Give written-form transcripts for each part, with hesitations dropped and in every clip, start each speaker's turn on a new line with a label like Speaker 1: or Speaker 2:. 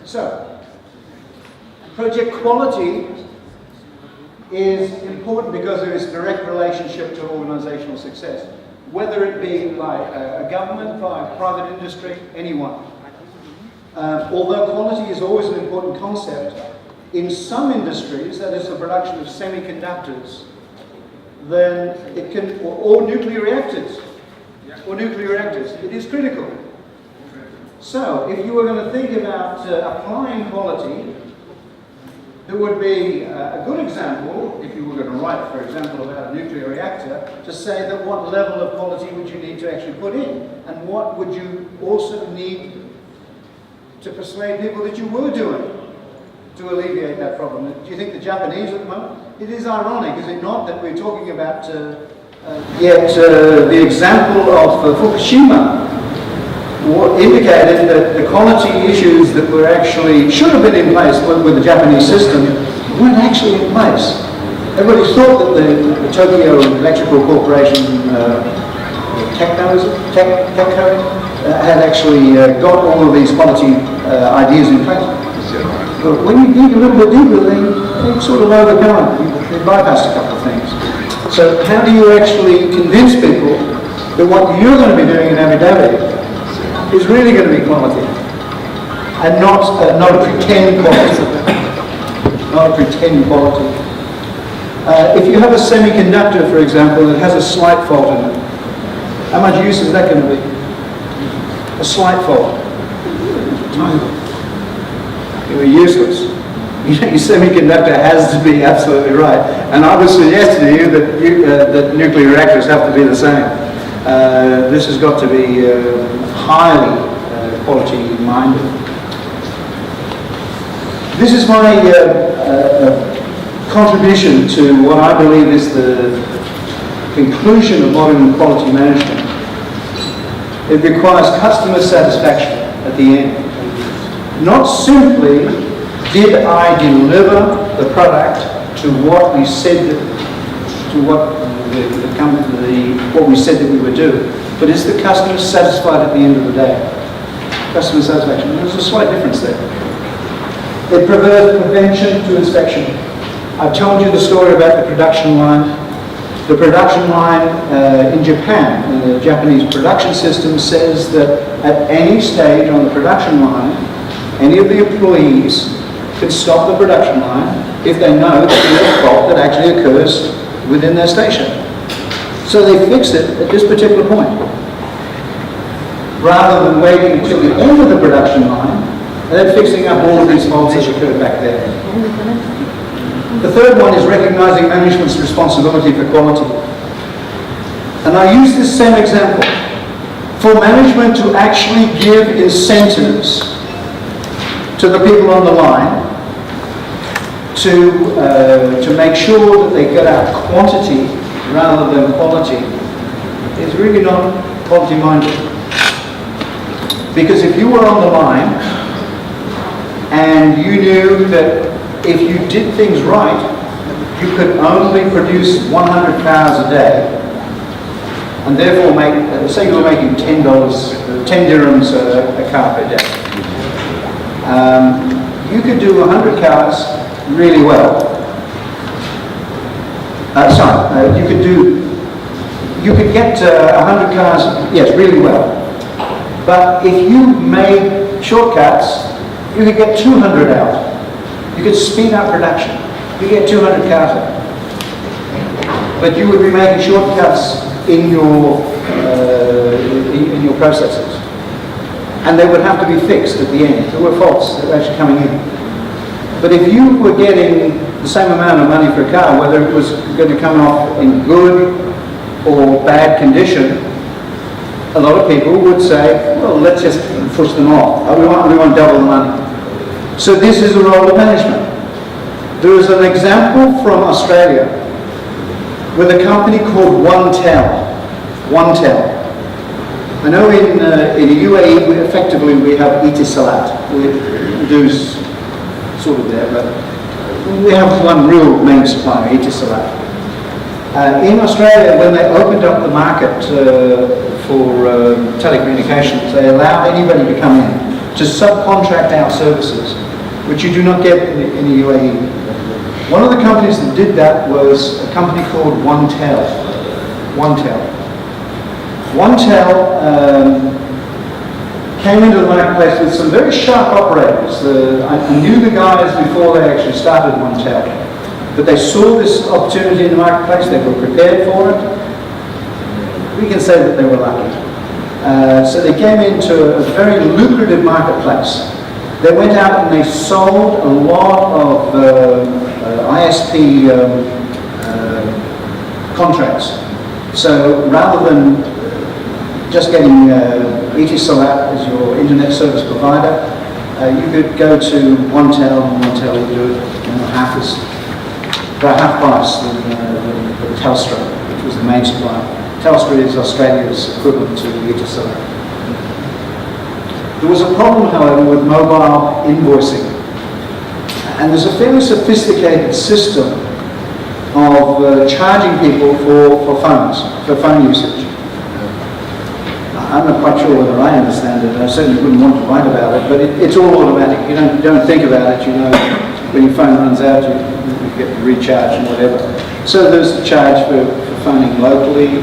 Speaker 1: So, project quality is important because there is a direct relationship to organisational success, whether it be by a government, by private industry, anyone. Although quality is always an important concept, in some industries, that is the production of semiconductors, then it can, or nuclear reactors, it is critical. So, if you were going to think about applying quality, there would be a good example, if you were going to write, for example, about a nuclear reactor, to say that what level of quality would you need to actually put in, and what would you also need to persuade people that you were doing to alleviate that problem. Do you think the Japanese at the moment? It is ironic, is it not, that we're talking about the example of Fukushima indicated that the quality issues that were actually, should have been in place with the Japanese system, weren't actually in place. Everybody thought that the Tokyo Electrical Corporation, TEPCO, had actually got all of these quality ideas in place. But when you dig a little bit deeper, they sort of overcome it. They bypassed a couple of things. So how do you actually convince people that what you're going to be doing in Abu Dhabi is really going to be quality, and not a pretend quality, not a pretend quality. If you have a semiconductor, for example, that has a slight fault in it, how much use is that going to be? A slight fault. You're useless. Your semiconductor has to be absolutely right. And I would suggest to you that nuclear reactors have to be the same. This has got to be highly quality-minded. This is my contribution to what I believe is the conclusion of modern quality management. It requires customer satisfaction at the end. Not simply did I deliver the product to what we said, what we said that we would do, but is the customer satisfied at the end of the day? Customer satisfaction. There's a slight difference there. It prefers prevention to inspection. I've told you the story about the production line. The production line in Japan, the Japanese production system, says that at any stage on the production line, any of the employees can stop the production line if they know that there's a fault that actually occurs within their station. So they fix it at this particular point, rather than waiting until the end of the production line and then fixing up all of these faults that occurred back there. The third one is recognizing management's responsibility for quality. And I use this same example. For management to actually give incentives to the people on the line to make sure that they get out quantity rather than quality is really not quality-minded. Because if you were on the line and you knew that if you did things right, you could only produce 100 cars a day, and therefore make, say you were making $10, 10 dirhams a car per day. You could do 100 cars really well. You could get 100 cars, yes, really well. But if you made shortcuts, you could get 200 out. You could speed up production. You get 200 cars out. But you would be making shortcuts in your processes. And they would have to be fixed at the end. There were faults that were actually coming in. But if you were getting the same amount of money for a car, whether it was going to come off in good or bad condition, a lot of people would say, well, let's just push them off. We want double the money. So this is a role of management. There is an example from Australia with a company called OneTel. OneTel. I know in the UAE, we have Etisalat. We do sort of there, but we have one real main supplier, Etisalat. In Australia, when they opened up the market for telecommunications, they allowed anybody to come in. to subcontract out services, which you do not get in the UAE. One of the companies that did that was a company called OneTel. OneTel came into the marketplace with some very sharp operators. I knew the guys before they actually started OneTel, but they saw this opportunity in the marketplace, they were prepared for it. We can say that they were lucky. So they came into a very lucrative marketplace. They went out and they sold a lot of ISP contracts. So rather than just getting Etisalat as your internet service provider, you could go to OneTel and OneTel would do it for a half price than Telstra, which was the main supplier. Telstra is Australia's equivalent to Etisalat. There was a problem, however, with mobile invoicing. And there's a fairly sophisticated system of charging people for phones, for phone usage. I'm not quite sure whether I understand it. I certainly wouldn't want to write about it, but it's all automatic. You don't think about it. You know, when your phone runs out, you get recharged and whatever. So there's a charge for phoning locally.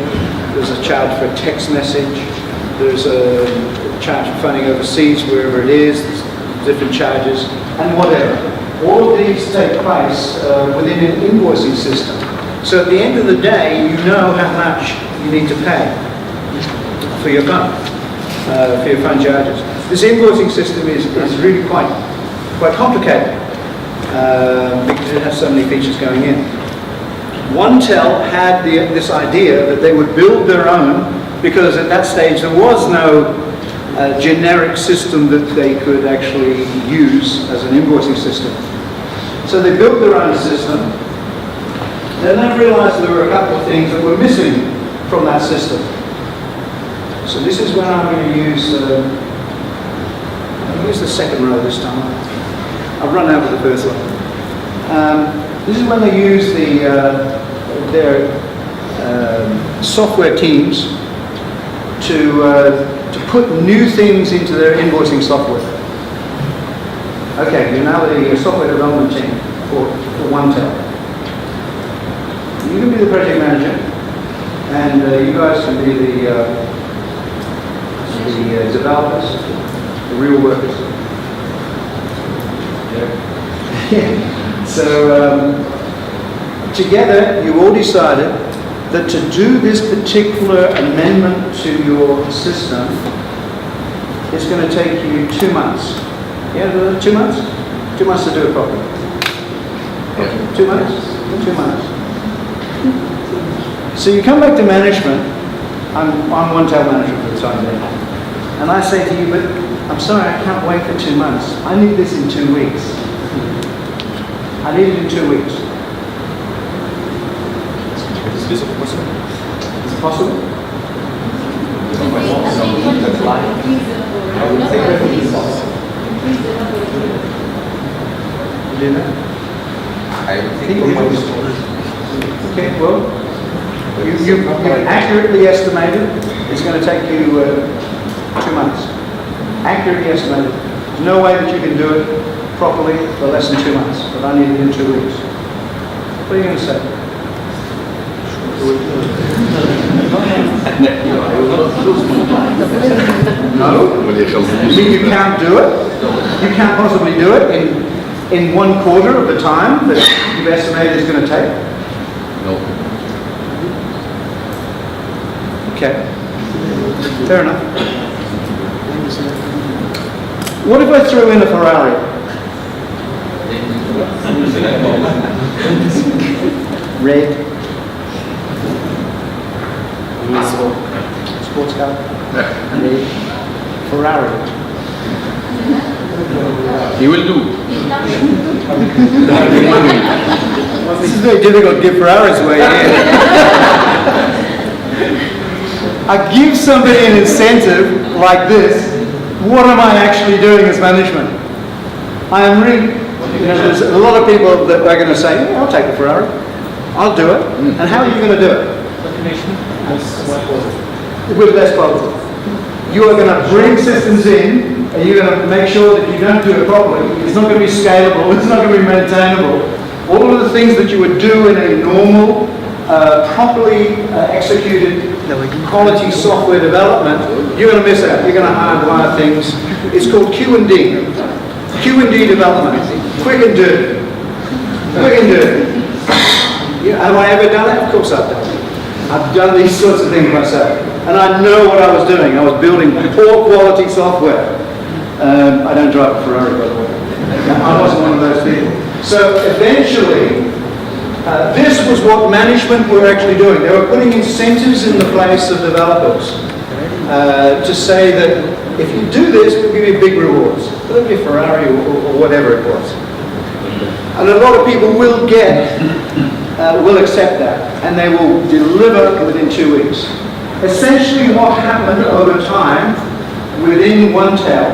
Speaker 1: There's a charge for a text message. There's a charge for phoning overseas, wherever it is. There's different charges and whatever. All of these take place within an invoicing system. So at the end of the day, you know how much you need to pay for your phone charges. This invoicing system is really quite complicated because it has so many features going in. OneTel had this idea that they would build their own, because at that stage there was no generic system that they could actually use as an invoicing system. So they built their own system. Then they realized there were a couple of things that were missing from that system. So this is when I'm going to use the second row this time. I've run over the first one. This is when they use their software teams to put new things into their invoicing software. Okay, you're now the software development team for OneTel. You can be the project manager, and you guys can be the developers, the real workers. Yeah. So together, you all decided that to do this particular amendment to your system, it's going to take you 2 months. Yeah, 2 months? 2 months to do it properly. Yeah. 2 months? 2 months. So you come back to management. I'm OneTel manager for the time being. And I say to you, but I'm sorry, I can't wait for 2 months. I need this in 2 weeks. I need it in 2 weeks. Is this possible? Is it possible? Okay, well, you accurately estimated it's going to take you 2 months. Accurately estimated. There's no way that you can do it properly for less than 2 months, but I need it in 2 weeks. What are you going to say? No? You mean you can't do it? You can't possibly do it in 1/4 of the time that you've estimated it's going to take?
Speaker 2: No.
Speaker 1: Okay. Fair enough. What if I threw in a Ferrari? Red. Sports car? Red. Ferrari.
Speaker 2: He will do.
Speaker 1: This is very difficult to give Ferraris away here. I give somebody an incentive like this. What am I actually doing as management? I am really, there's a lot of people that are going to say, yeah, I'll take the Ferrari. I'll do it. And how are you going to do it? With less quality. You are going to bring systems in, and you're going to make sure that you don't do it properly. It's not going to be scalable, it's not going to be maintainable. All of the things that you would do in a normal, properly executed quality software development, you're going to miss out. You're going to hardwire things. It's called Q&D. Q&D development. Quick and dirty. Quick and dirty. Have I ever done it? Of course I've done it. I've done these sorts of things myself. And I know what I was doing. I was building poor quality software. I don't drive a Ferrari, by the way. I wasn't one of those people. So eventually, this was what management were actually doing. They were putting incentives in the place of developers to say that if you do this, we'll give you big rewards. Whether it be Ferrari or whatever it was. And a lot of people will will accept that, and they will deliver within 2 weeks. Essentially what happened over time within OneTel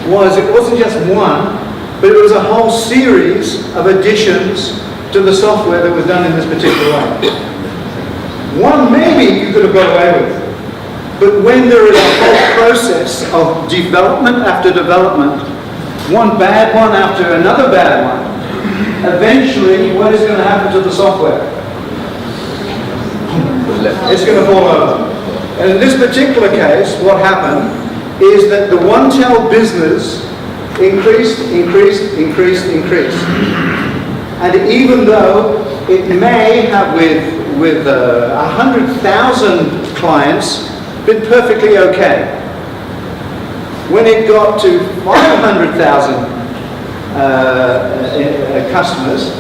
Speaker 1: was it wasn't just one, but it was a whole series of additions to the software that was done in this particular way. One maybe you could have got away with, but when there is a whole process of development after development, one bad one after another bad one, eventually what is going to happen to the software? It's going to fall over. And in this particular case, what happened is that the OneTel business increased. And even though it may have with 100,000 clients been perfectly okay, when it got to 500,000 customers,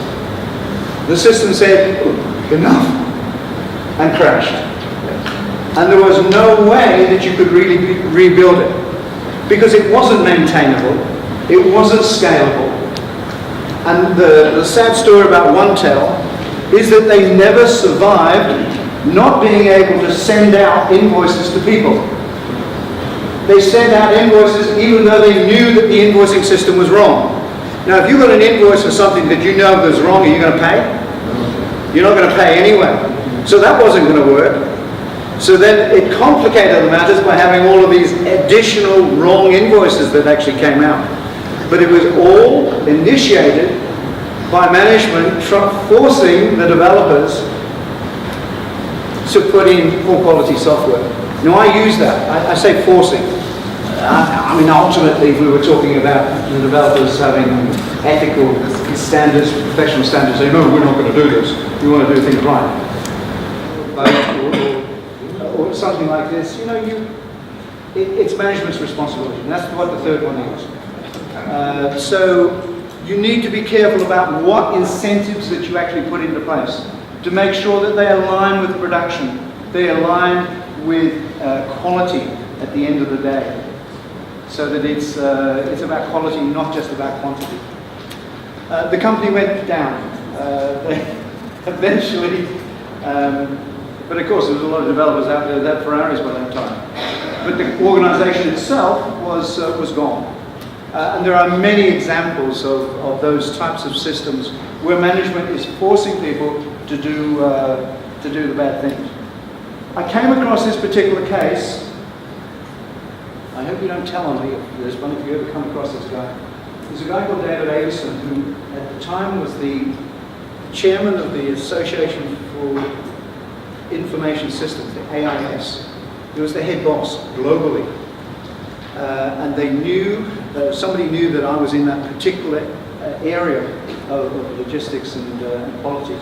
Speaker 1: the system said, enough, and crashed. And there was no way that you could really rebuild it, because it wasn't maintainable, it wasn't scalable. And the sad story about OneTel is that they never survived not being able to send out invoices to people. They sent out invoices even though they knew that the invoicing system was wrong. Now, if you got an invoice for something that you know was wrong, are you going to pay? You're not going to pay anyway. So that wasn't going to work. So then it complicated the matters by having all of these additional wrong invoices that actually came out. But it was all initiated by management forcing the developers to put in poor quality software. Now, I use that. I say forcing. I mean, ultimately, if we were talking about the developers having ethical standards, professional standards, saying, no, we're not going to do this. We want to do things right. Or something like this. You know, it's management's responsibility. And that's what the third one is. So you need to be careful about what incentives that you actually put into place to make sure that they align with production. They align with quality at the end of the day. So that it's about quality, not just about quantity. The company went down. Eventually, but of course there was a lot of developers out there that had Ferraris by that time. But the organization itself was gone. And there are many examples of those types of systems where management is forcing people to do the bad things. I came across this particular case. I hope you don't tell on me this one if you ever come across this guy. There's a guy called David Avison who at the time was the chairman of the Association for Information Systems, the AIS. He was the head boss globally. And they knew, somebody knew that I was in that particular area of logistics and quality.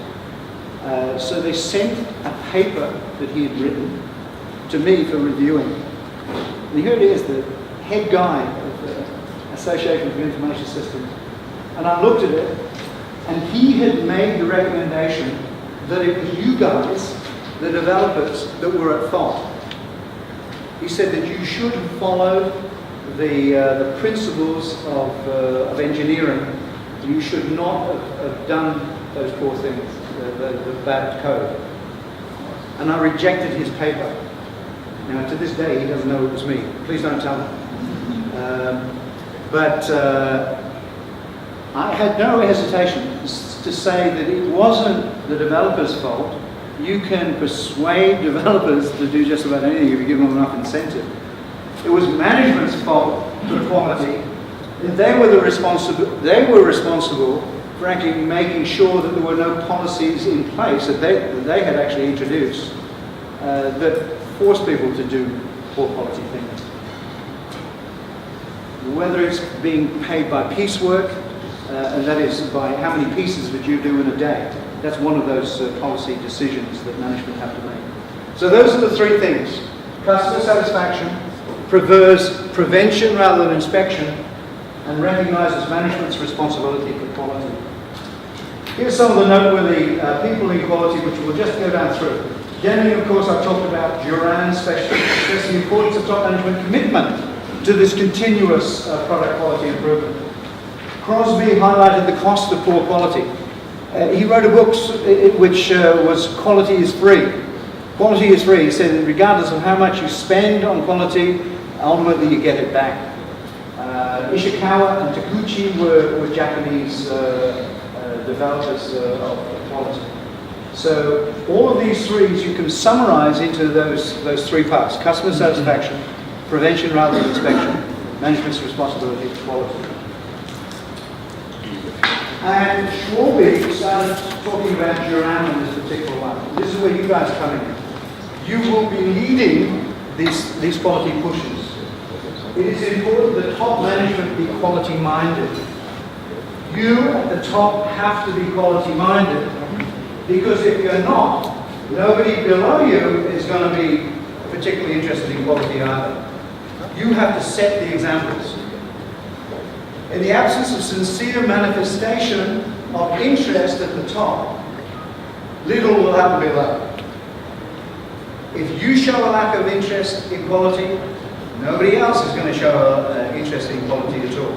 Speaker 1: So they sent a paper that he had written to me for reviewing. And here it is, the head guy of the Association for Information Systems. And I looked at it, and he had made the recommendation that it was you guys, the developers, that were at fault. He said that you should have followed the principles of engineering. You should not have done those poor things, the bad code. And I rejected his paper. Now, to this day, he doesn't know it was me. Please don't tell him. But I had no hesitation to say that it wasn't the developer's fault, you can persuade developers to do just about anything if you give them enough incentive. It was management's fault for quality. They were responsible for actually making sure that there were no policies in place that they had actually introduced that forced people to do poor quality things. Whether it's being paid by piecework, and that is by how many pieces that you do in a day. That's one of those policy decisions that management have to make. So those are the three things. Customer satisfaction, prefers prevention rather than inspection, and recognises management's responsibility for quality. Here's some of the noteworthy people in quality which we'll just go down through. Generally, of course, I've talked about Duran stress the importance of top management commitment to this continuous product quality improvement. Crosby highlighted the cost of poor quality. He wrote a book which was Quality is Free. Quality is free. He said regardless of how much you spend on quality, ultimately you get it back. Ishikawa and Taguchi were Japanese developers of quality. So all of these threes you can summarize into those three parts: customer satisfaction, prevention rather than inspection, management's responsibility for quality. And Schwalbe started talking about Duran on this particular one. This is where you guys come in. You will be leading these quality pushes. It is important that top management be quality minded. You at the top have to be quality minded, because if you're not, nobody below you is going to be particularly interested in quality either. You have to set the examples. In the absence of sincere manifestation of interest at the top, little will happen below. If you show a lack of interest in quality, nobody else is going to show interest in quality at all.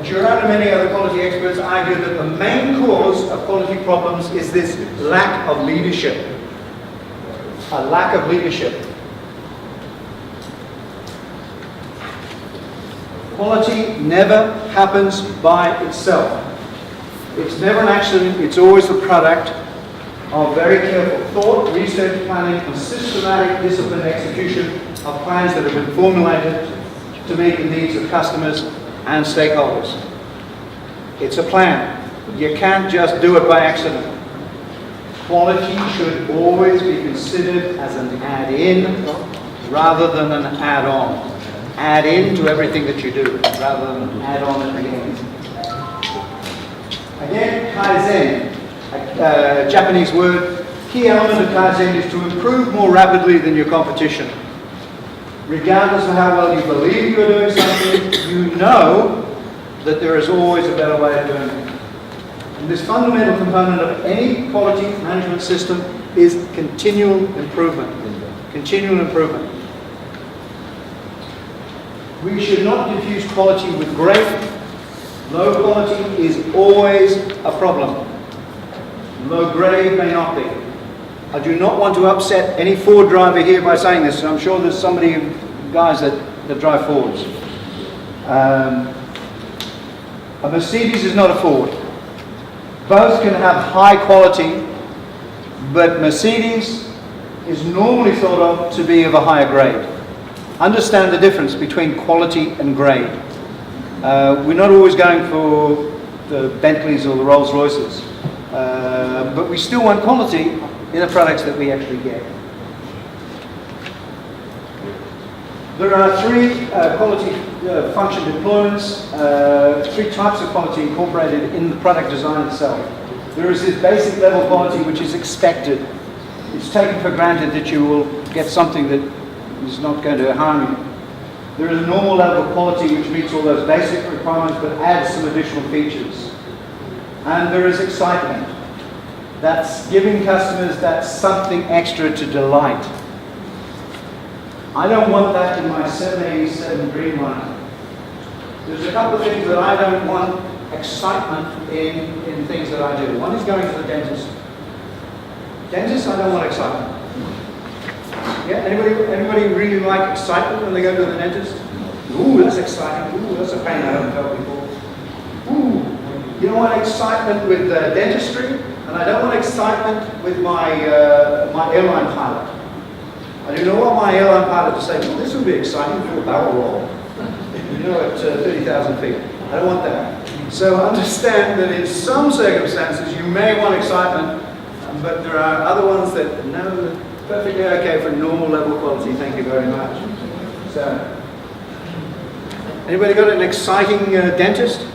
Speaker 1: Duran and many other quality experts argue that the main cause of quality problems is this lack of leadership. A lack of leadership. Quality never happens by itself. It's never an accident, it's always the product of very careful thought, research, planning, and systematic disciplined execution of plans that have been formulated to meet the needs of customers and stakeholders. It's a plan. You can't just do it by accident. Quality should always be considered as an add-in rather than an add-on. Add in to everything that you do, rather than add on at the end. Again, Kaizen, a Japanese word. Key element of Kaizen is to improve more rapidly than your competition. Regardless of how well you believe you're doing something, you know that there is always a better way of doing it. And this fundamental component of any quality management system is continual improvement. Continual improvement. We should not confuse quality with great. Low quality is always a problem. Low grade may not be. I do not want to upset any Ford driver here by saying this, and I'm sure there's guys that drive Fords. A Mercedes is not a Ford. Both can have high quality, but Mercedes is normally thought of to be of a higher grade. Understand the difference between quality and grade. We're not always going for the Bentleys or the Rolls Royces, but we still want quality in the products that we actually get. There are three quality function deployments, three types of quality incorporated in the product design itself. There is this basic level quality which is expected. It's taken for granted that you will get something that is not going to harm you. There is a normal level of quality which meets all those basic requirements but adds some additional features. And there is excitement. That's giving customers that something extra to delight. I don't want that in my 787 Dreamliner. There's a couple of things that I don't want excitement in things that I do. One is going to the dentist. Dentist, I don't want excitement. Yeah, anybody really like excitement when they go to the dentist? Ooh, that's exciting. Ooh, that's a pain I haven't felt before. Ooh, you don't want excitement with dentistry? And I don't want excitement with my airline pilot. I do not want my airline pilot to say, well, this will be exciting for a barrel roll, at 30,000 feet. I don't want that. So understand that in some circumstances you may want excitement, but there are other ones that, no, perfectly okay for normal level quality. Thank you very much. So, anybody got an exciting dentist?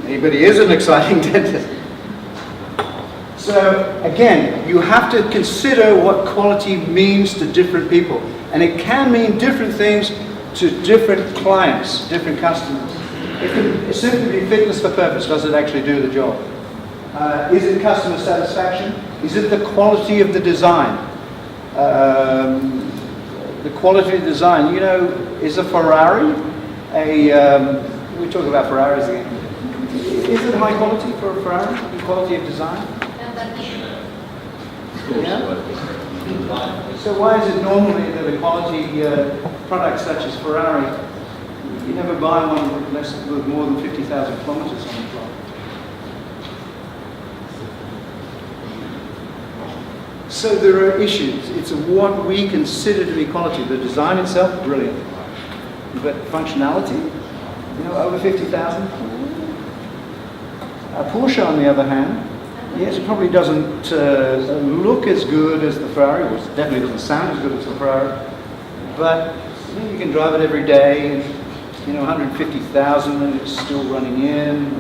Speaker 1: Anybody is an exciting dentist? So again, you have to consider what quality means to different people. And it can mean different things to different clients, different customers. It can simply be fitness for purpose. Does it actually do the job? Is it customer satisfaction? Is it the quality of the design? The quality of the design. Is a Ferrari we talk about Ferraris again. Is it high quality for a Ferrari? The quality of design? Yeah? So why is it normally that a quality product such as Ferrari, you never buy one with more than 50,000 kilometers on the clock? So there are issues. It's what we consider to be quality. The design itself, brilliant. But functionality, over 50,000. A Porsche, on the other hand, yes, it probably doesn't look as good as the Ferrari, or it definitely doesn't sound as good as the Ferrari, but you can drive it every day, and 150,000 and it's still running in.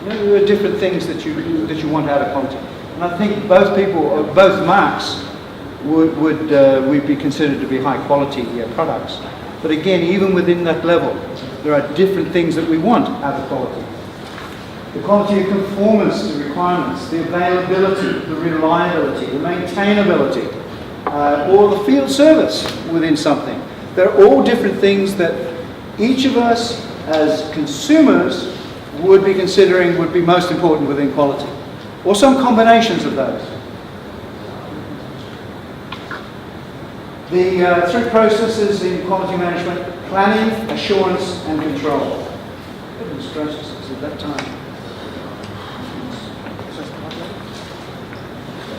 Speaker 1: There are different things that you want out of quality. And I think both marks would be considered to be high quality products. But again, even within that level, there are different things that we want out of quality. The quality of conformance to requirements, the availability, the reliability, the maintainability, or the field service within something. They're all different things that each of us as consumers would be considering would be most important within quality, or some combinations of those. The three processes in quality management: planning, assurance, and control. Goodness gracious, it's at that time.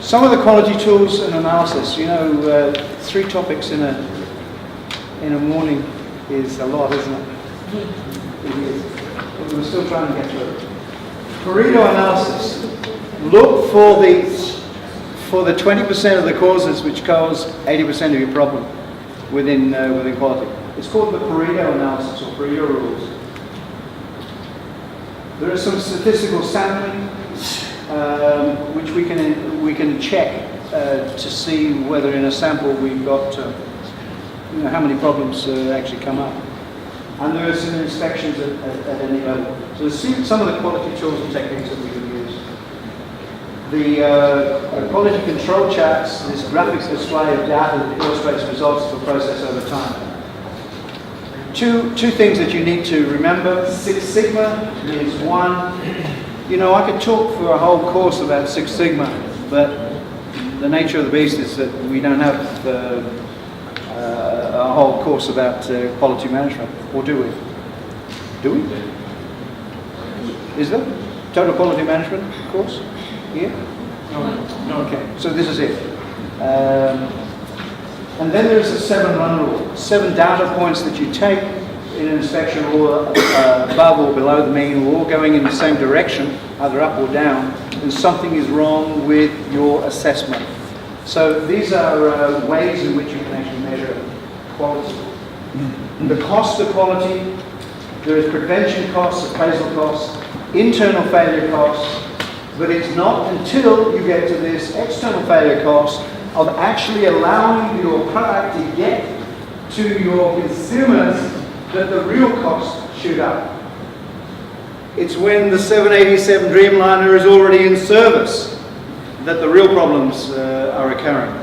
Speaker 1: Some of the quality tools and analysis, 3 topics in a morning is a lot, isn't it? It is. But we're still trying to get through it. Pareto analysis. Look for the 20% of the causes which cause 80% of your problem within quality. It's called the Pareto analysis or Pareto rules. There is some statistical sampling which we can check to see whether in a sample we've got how many problems actually come up. And there are some inspections at any level. So see some of the quality tools and techniques that we can use. The quality control charts, this graphic display of data that illustrates results of a process over time. Two things that you need to remember. Six Sigma is one. I could talk for a whole course about Six Sigma, but the nature of the beast is that we don't have a whole course about quality management, or do we? Do we? Is there? Total quality management course? Yeah? No. Okay, so this is it. And then there's a 7-run rule. 7 data points that you take in an inspection, or above or below the mean, or all going in the same direction, either up or down, and something is wrong with your assessment. So these are ways in which you can actually measure quality. The cost of quality, there is prevention costs, appraisal costs, internal failure costs, but it's not until you get to this external failure cost of actually allowing your product to get to your consumers that the real costs shoot up. It's when the 787 Dreamliner is already in service that the real problems are occurring.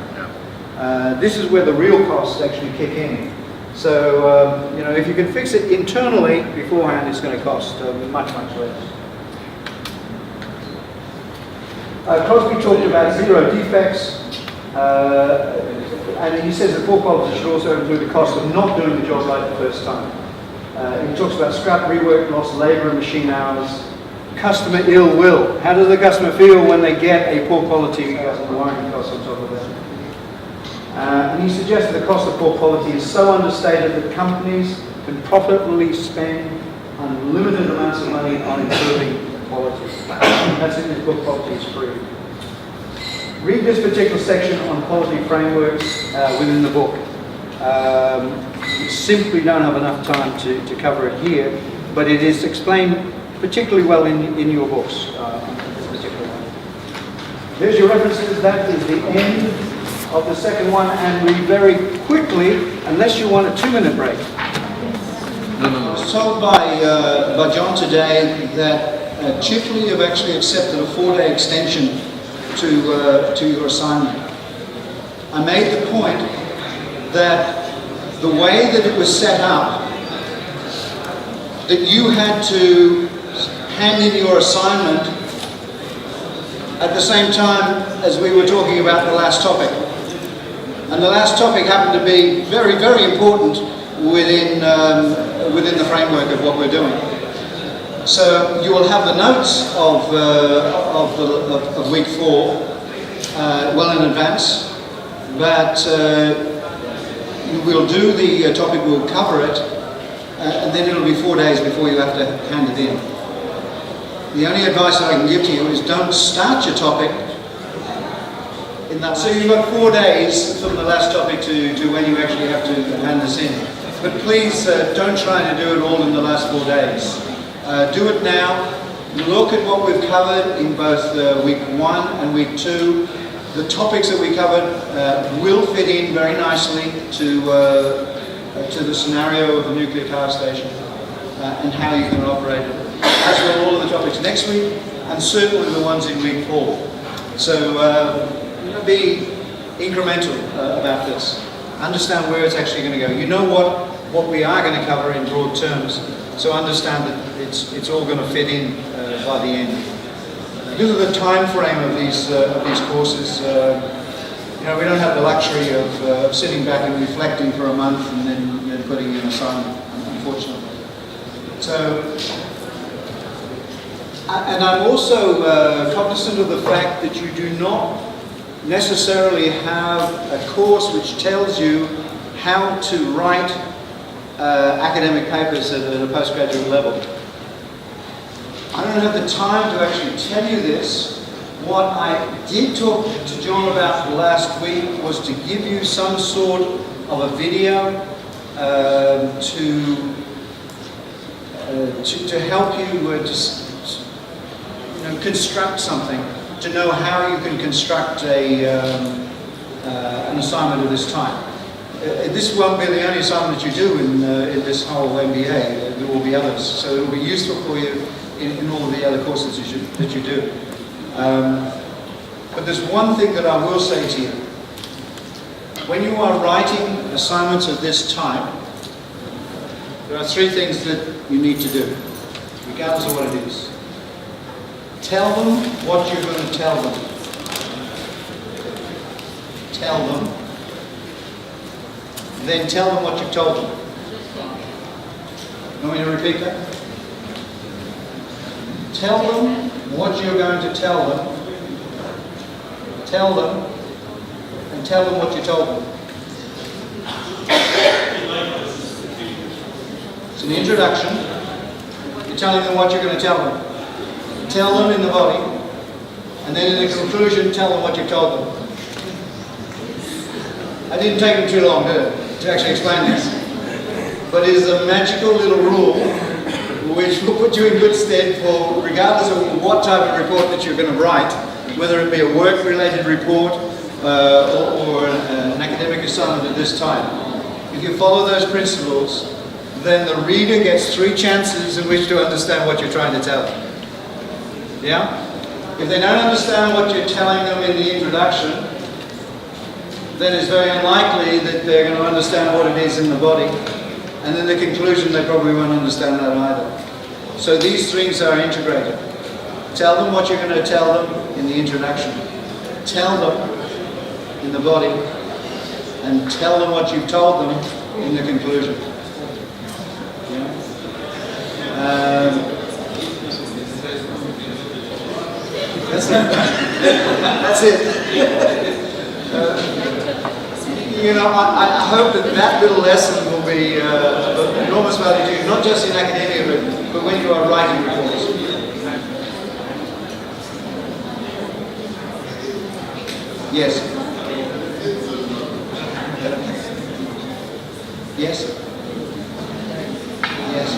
Speaker 1: This is where the real costs actually kick in. So, if you can fix it internally beforehand, it's going to cost much, much less. Crosby talked about 0 defects, and he says that poor quality should also include the cost of not doing the job right the first time. He talks about scrap, rework, lost labour and machine hours, customer ill will. How does the customer feel when they get a poor quality wiring cost on top of that? And he suggested the cost of poor quality is so understated that companies can profitably spend unlimited amounts of money on improving quality. That's in his book, Quality is Free. Read this particular section on quality frameworks within the book. We simply don't have enough time to cover it here, but it is explained particularly well in your books. This particular one. Here's your references. That is the end of the second one, and we very quickly, unless you want a 2-minute break.
Speaker 2: No.
Speaker 3: I was told by John today that Chifley have actually accepted a 4-day extension to your assignment. I made the point that the way that it was set up, that you had to hand in your assignment at the same time as we were talking about the last topic. And the last topic happened to be very, very important within the framework of what we're doing. So you will have the notes of week 4 well in advance, but we'll do the topic, we'll cover it, and then it'll be 4 days before you have to hand it in. The only advice I can give to you is don't start your topic in that. So you've got 4 days from the last topic to when you actually have to hand this in. But please don't try to do it all in the last 4 days. Do it now. Look at what we've covered in both week 1 and week 2. The topics that we covered will fit in very nicely to the scenario of the nuclear power station and how you can operate it. As will all of the topics next week, and certainly the ones in week 4. So be incremental about this. Understand where it's actually going to go. You know what we are going to cover in broad terms, so understand that it's all going to fit in by the end. Because of the time frame of these courses, we don't have the luxury of sitting back and reflecting for a month and then putting in an assignment, unfortunately. So, and I'm also cognizant of the fact that you do not necessarily have a course which tells you how to write academic papers at a postgraduate level. I don't have the time to actually tell you this. What I did talk to John about last week was to give you some sort of a video to help you construct something, to know how you can construct an assignment of this type. This won't be the only assignment that you do in this whole MBA. There will be others, so it will be useful for you in all of the other courses that you do. But there's one thing that I will say to you. When you are writing assignments of this type, there are 3 things that you need to do, regardless of what it is. Tell them what you're going to tell them. Tell them. Then tell them what you've told them. You want me to repeat that? Tell them what you're going to tell them. Tell them, and tell them what you told them. It's an introduction. You're telling them what you're going to tell them. Tell them in the body, and then in the conclusion, tell them what you told them. I didn't take them too long to actually explain this, but it is a magical little rule which will put you in good stead for, regardless of what type of report that you're going to write, whether it be a work-related report or an academic assignment of this type. If you follow those principles, then the reader gets 3 chances in which to understand what you're trying to tell them. Yeah? If they don't understand what you're telling them in the introduction, then it's very unlikely that they're going to understand what it is in the body. And in the conclusion, they probably won't understand that either. So these things are integrated. Tell them what you're going to tell them in the introduction. Tell them in the body. And tell them what you've told them in the conclusion. Yeah? That's it. That's it. You know, I hope that that little lesson will be of enormous value to you, not just in academia, but when you are writing reports. Yes. Yes. Yes.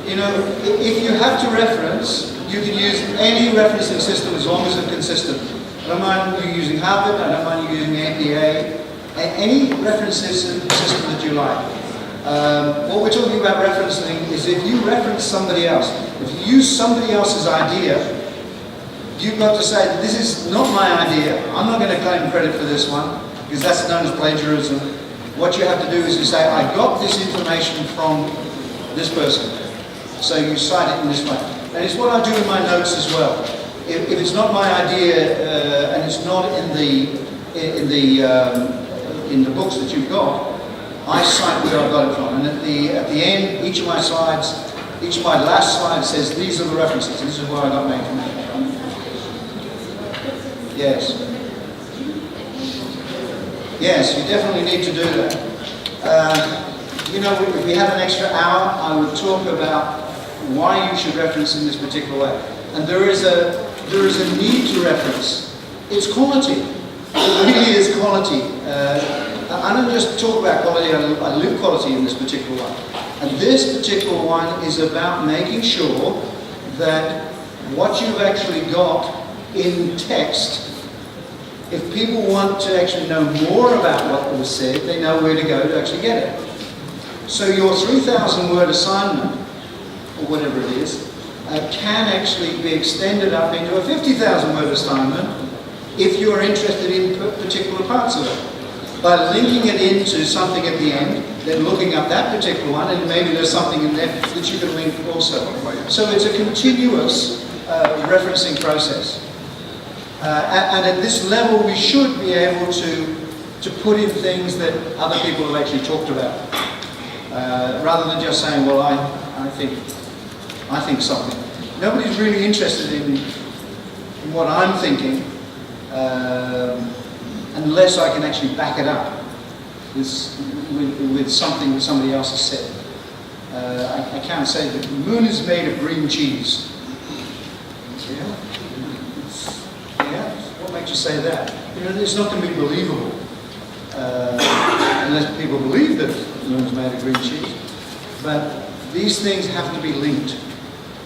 Speaker 3: You know, if you have to reference, you can use any referencing system as long as it's consistent. I don't mind you using Harvard, I don't mind you using APA, any reference system that you like. What we're talking about referencing is if you reference somebody else, if you use somebody else's idea, you've got to say, this is not my idea, I'm not going to claim credit for this one, because that's known as plagiarism. What you have to do is you say, I got this information from this person. So you cite it in this way. And it's what I do in my notes as well. If it's not my idea and it's not in the books that you've got, I cite where I got it from. And at the end, each of my slides, each of my last slides says, these are the references. This is where I got my information from. Yes. Yes, you definitely need to do that. You know, if we had an extra hour, I would talk about why you should reference in this particular way. And there is a need to reference. It's quality. It really is quality. I don't just talk about quality, I live quality in this particular one. And this particular one is about making sure that what you've actually got in text, if people want to actually know more about what was said, they know where to go to actually get it. So your 3,000 word assignment, or whatever it is, can actually be extended up into a 50,000 word assignment if you are interested in particular parts of it. By linking it into something at the end, then looking up that particular one, and maybe there's something in there that you can link also. So it's a continuous referencing process. And at this level, we should be able to put in things that other people have actually talked about. Rather than just saying, well, I think something. Nobody's really interested in what I'm thinking unless I can actually back it up with something that somebody else has said. I can't say that the moon is made of green cheese. Yeah? What makes you say that? You know, it's not going to be believable unless people believe that the moon is made of green cheese. But these things have to be linked.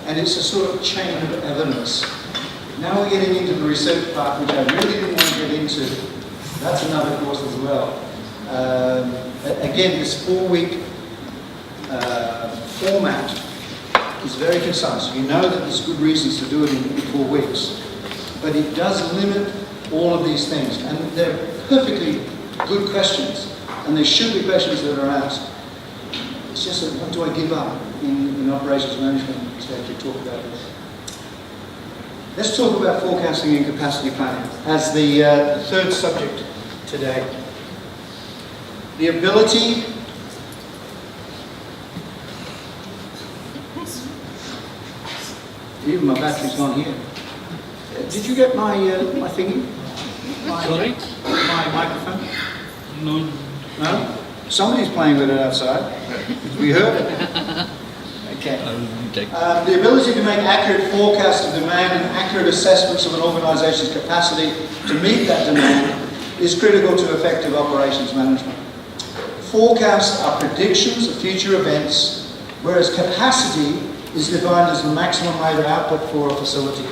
Speaker 3: And it's a sort of chain of evidence. Now we're getting into the research part, which I really didn't want to get into. That's another course as well. Again, this 4-week format is very concise. You know that there's good reasons to do it in 4 weeks. But it does limit all of these things. And they're perfectly good questions. And there should be questions that are asked. It's just that, what do I give up in operations management to actually talk about this? Let's talk about forecasting and capacity planning as the third subject today. The ability even my battery's gone here. Did you get my my thingy?
Speaker 2: Sorry?
Speaker 3: My microphone?
Speaker 2: No.
Speaker 3: No? Somebody's playing with it outside. We heard it. Okay. The ability to make accurate forecasts of demand and accurate assessments of an organisation's capacity to meet that demand is critical to effective operations management. Forecasts are predictions of future events, whereas capacity is defined as the maximum rate of output for a facility.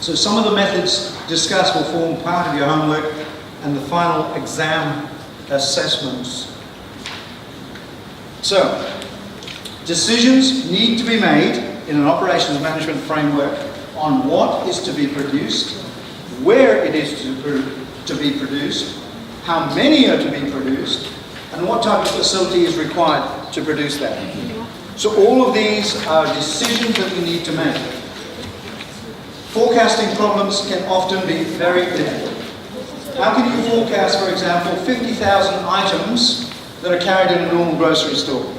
Speaker 3: So some of the methods discussed will form part of your homework and the final exam assessments. So, decisions need to be made in an operations management framework on what is to be produced, where it is to be produced, how many are to be produced, and what type of facility is required to produce that. So all of these are decisions that we need to make. Forecasting problems can often be very difficult. How can you forecast, for example, 50,000 items that are carried in a normal grocery store?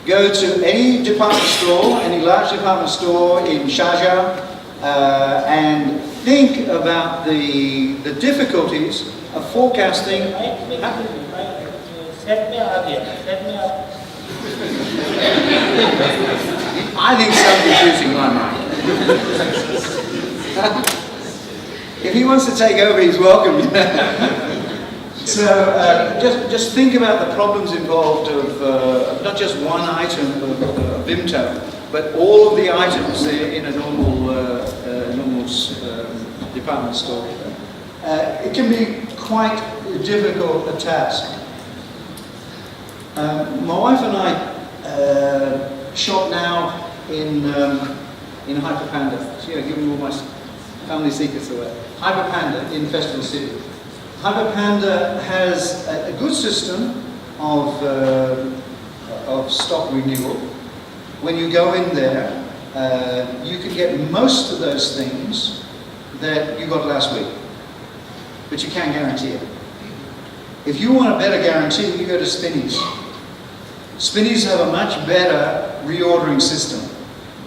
Speaker 3: Go to any department store, any large department store in Sharjah, and think about the difficulties of forecasting.
Speaker 4: Set me up here. Set me up.
Speaker 3: I think somebody's using my mic. If he wants to take over, he's welcome. So just think about the problems involved of not just one item of Vimto, but all of the items in a normal department store. It can be quite difficult a task. My wife and I shop now in Hyperpanda. So, giving all my family secrets away. Hyperpanda in Festival City. Hyperpanda has a good system of stock renewal. When you go in there, you can get most of those things that you got last week, but you can't guarantee it. If you want a better guarantee, you go to Spinneys. Spinneys have a much better reordering system.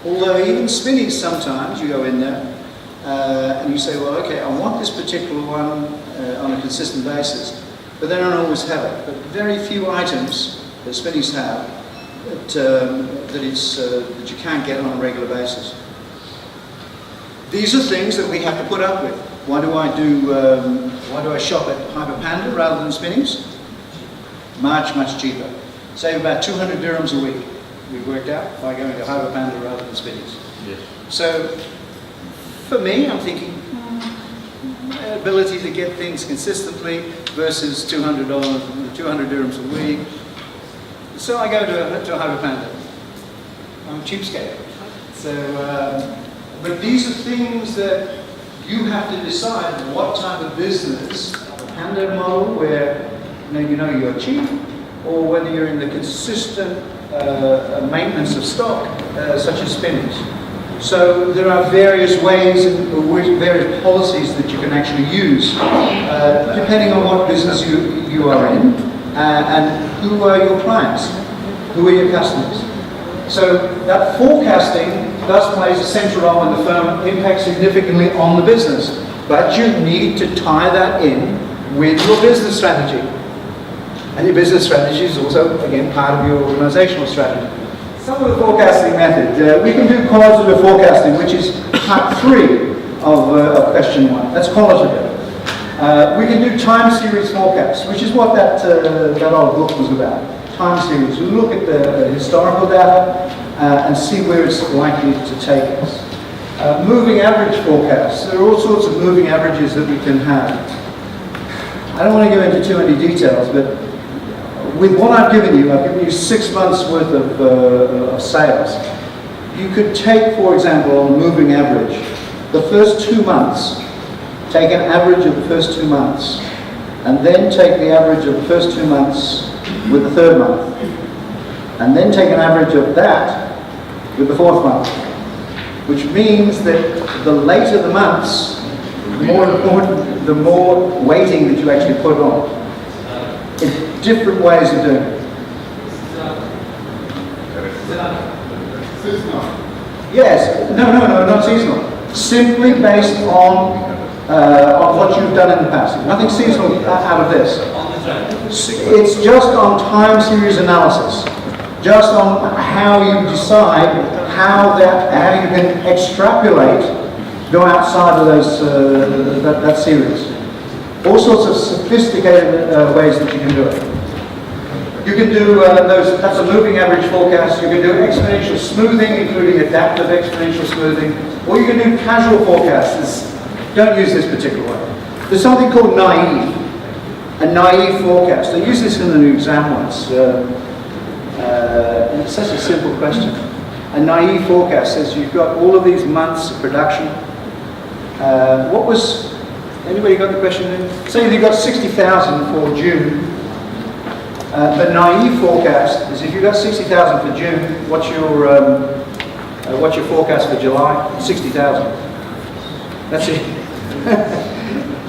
Speaker 3: Although even Spinneys, sometimes you go in there and you say, well, okay, I want this particular one on a consistent basis, but they don't always have it. But very few items that Spinneys have that you can't get on a regular basis. These are things that we have to put up with. Why do I shop at Hyperpanda rather than Spinneys? Much cheaper. Save about 200 dirhams a week. We've worked out by going to Hyperpanda rather than Spinneys.
Speaker 2: Yes.
Speaker 3: So for me, I'm thinking ability to get things consistently versus $200, 200 dirhams a week. So I go to Hyperpanda. I'm a cheapskate. So, but these are things that you have to decide what type of business, a Panda model where you're cheap, or whether you're in the consistent maintenance of stock, such as Spinneys. So there are various ways, various policies that you can actually use, depending on what business you are in, and who are your clients, who are your customers. So that forecasting does play a central role in the firm, impacts significantly on the business, but you need to tie that in with your business strategy. And your business strategy is also, again, part of your organizational strategy. Some of the forecasting method. We can do qualitative forecasting, which is part 3 of question 1. That's qualitative. We can do time series forecasts, which is what that old book was about. Time series. We look at the historical data and see where it's likely to take us. Moving average forecasts. There are all sorts of moving averages that we can have. I don't want to go into too many details, but with what I've given you 6 months worth of sales. You could take, for example, on a moving average, the first 2 months, take an average of the first 2 months, and then take the average of the first 2 months with the 3rd month, and then take an average of that with the 4th month, which means that the later the months, the more important, the more weighting that you actually put on. It's different ways of doing it. Yes, no, not seasonal. Simply based on what you've done in the past. Nothing seasonal out of this. It's just on time series analysis. Just on how you decide how you can extrapolate, go outside of those that series. All sorts of sophisticated ways that you can do it. You can do that's a moving average forecast. You can do exponential smoothing, including adaptive exponential smoothing, or you can do casual forecasts. Don't use this particular one. There's something called naive, a naive forecast. I used this in an exam once, and it's such a simple question. A naive forecast says you've got all of these months of production. Anybody got the question in? Say you've got 60,000 for June. The naive forecast is if you've got 60,000 for June, what's your forecast for July? 60,000. That's it.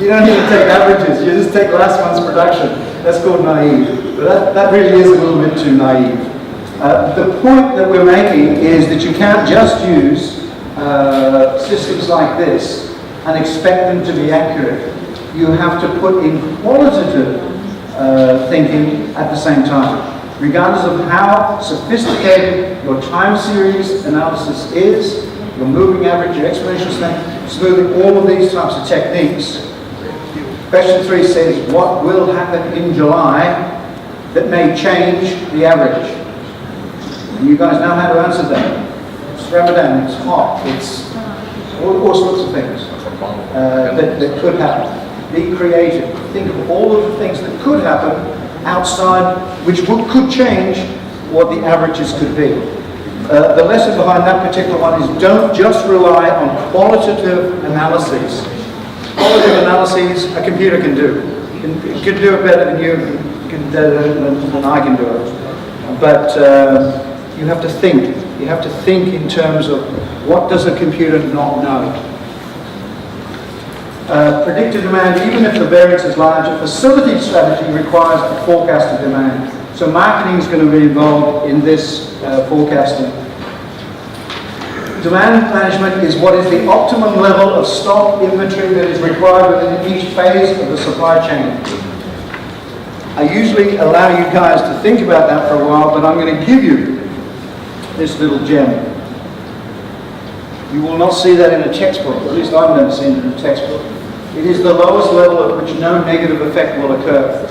Speaker 3: You don't need to take averages, you just take last month's production. That's called naive. But that really is a little bit too naive.
Speaker 1: The point that we're making is that you can't just use systems like this and expect them to be accurate. You have to put in qualitative thinking at the same time. Regardless of how sophisticated your time series analysis is, your moving average, your exponential smoothing, all of these types of techniques. Question 3 says, what will happen in July that may change the average? And you guys know how to answer that. It's Ramadan, it's hot, it's all sorts of things that could happen. Be creative. Think of all of the things that could happen outside, which could change what the averages could be. The lesson behind that particular one is don't just rely on qualitative analyses. Qualitative analyses a computer can do. It can do it better than you, than I can do it. But you have to think. You have to think in terms of what does a computer not know. Predicted demand, even if the variance is large, a facility strategy requires a forecasted demand. So marketing is going to be involved in this forecasting. Demand management is what is the optimum level of stock inventory that is required within each phase of the supply chain. I usually allow you guys to think about that for a while, but I'm going to give you this little gem. You will not see that in a textbook, at least I've never seen it in a textbook. It is the lowest level at which no negative effect will occur.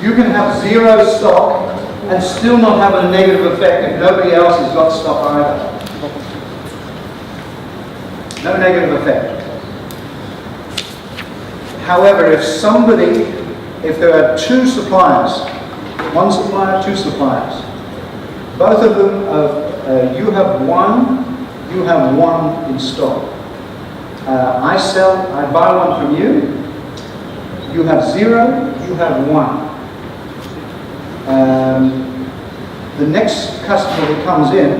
Speaker 1: You can have zero stock and still not have a negative effect if nobody else has got stock either. No negative effect. However, if there are two suppliers, one supplier, two suppliers, both of them, you have one in stock. I buy one from you, you have zero, you have one. The next customer that comes in,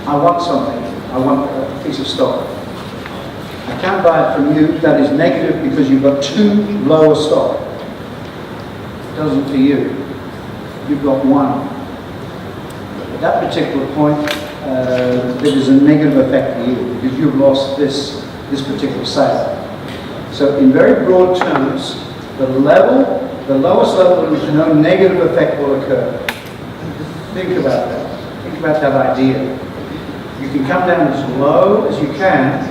Speaker 1: I want something, I want a piece of stock. I can't buy it from you, that is negative because you've got too low a stock. It doesn't for you. You've got one. At that particular point, there is a negative effect for you because you've lost this particular sale. So in very broad terms, the lowest level in which no negative effect will occur. Think about that. Think about that idea. You can come down as low as you can.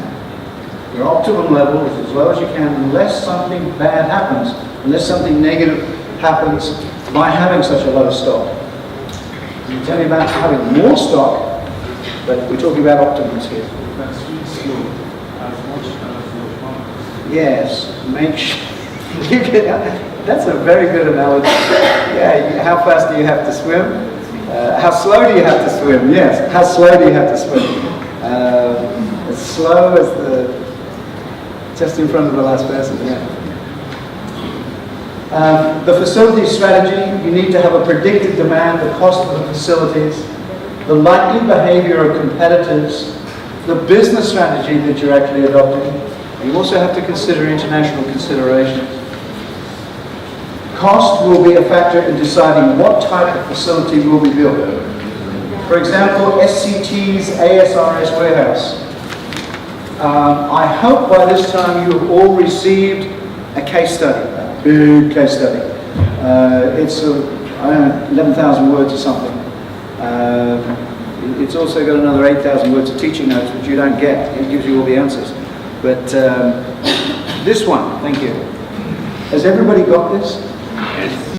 Speaker 1: Your optimum level is as low as you can unless something bad happens, unless something negative happens by having such a low stock. You tell me about having more stock, but we're talking about optimums here.
Speaker 2: That's really slow. As much as
Speaker 1: Yes, make sure. That's a very good analogy. Yeah, how fast do you have to swim? How slow do you have to swim? Yes, how slow do you have to swim? As slow as just in front of the last person, yeah. The facility strategy, you need to have a predicted demand, the cost of the facilities, the likely behavior of competitors, the business strategy that you're actually adopting. You also have to consider international considerations. Cost will be a factor in deciding what type of facility will be built. For example, SCT's ASRS warehouse. I hope by this time you have all received a case study, a big case study. It's, I don't know, 11,000 words or something. It's also got another 8,000 words of teaching notes, which you don't get. It gives you all the answers. But this one, thank you. Has everybody got this?